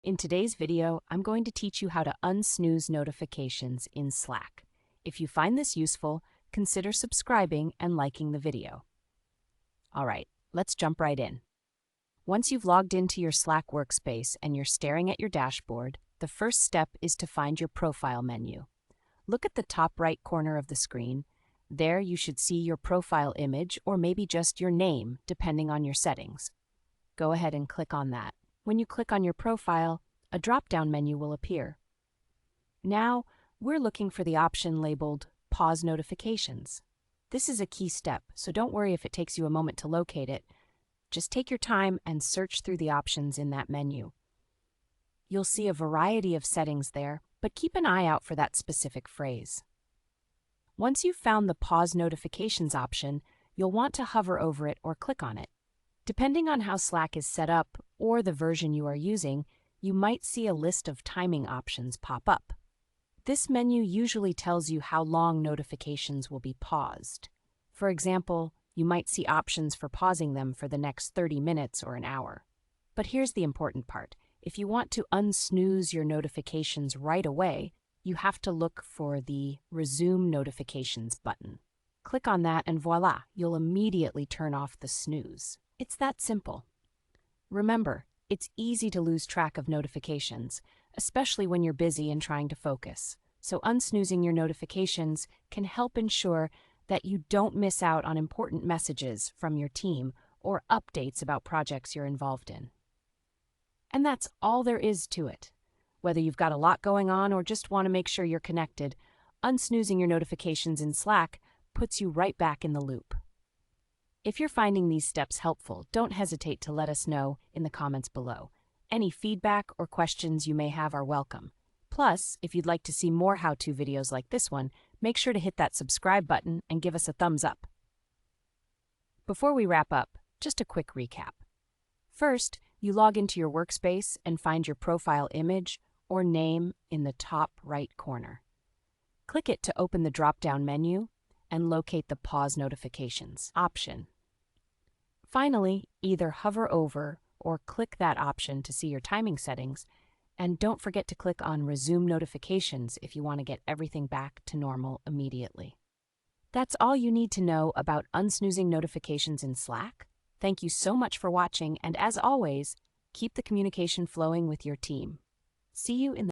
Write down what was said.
In today's video, I'm going to teach you how to unsnooze notifications in Slack. If you find this useful, consider subscribing and liking the video. All right, let's jump right in. Once you've logged into your Slack workspace and you're staring at your dashboard, the first step is to find your profile menu. Look at the top right corner of the screen. There you should see your profile image or maybe just your name, depending on your settings. Go ahead and click on that. When you click on your profile, a drop-down menu will appear. Now, we're looking for the option labeled Pause Notifications. This is a key step, so don't worry if it takes you a moment to locate it. Just take your time and search through the options in that menu. You'll see a variety of settings there, but keep an eye out for that specific phrase. Once you've found the Pause Notifications option, you'll want to hover over it or click on it. Depending on how Slack is set up or the version you are using, you might see a list of timing options pop up. This menu usually tells you how long notifications will be paused. For example, you might see options for pausing them for the next 30 minutes or an hour. But here's the important part. If you want to unsnooze your notifications right away, you have to look for the Resume Notifications button. Click on that and voila, you'll immediately turn off the snooze. It's that simple. Remember, it's easy to lose track of notifications, especially when you're busy and trying to focus. So unsnoozing your notifications can help ensure that you don't miss out on important messages from your team or updates about projects you're involved in. And that's all there is to it. Whether you've got a lot going on or just want to make sure you're connected, unsnoozing your notifications in Slack puts you right back in the loop. If you're finding these steps helpful, don't hesitate to let us know in the comments below. Any feedback or questions you may have are welcome. Plus, if you'd like to see more how-to videos like this one, make sure to hit that subscribe button and give us a thumbs up. Before we wrap up, just a quick recap. First, you log into your workspace and find your profile image or name in the top right corner. Click it to open the drop-down menu and locate the Pause Notifications option. Finally, either hover over or click that option to see your timing settings, and don't forget to click on Resume Notifications if you want to get everything back to normal immediately. That's all you need to know about unsnoozing notifications in Slack. Thank you so much for watching, and as always, keep the communication flowing with your team. See you in the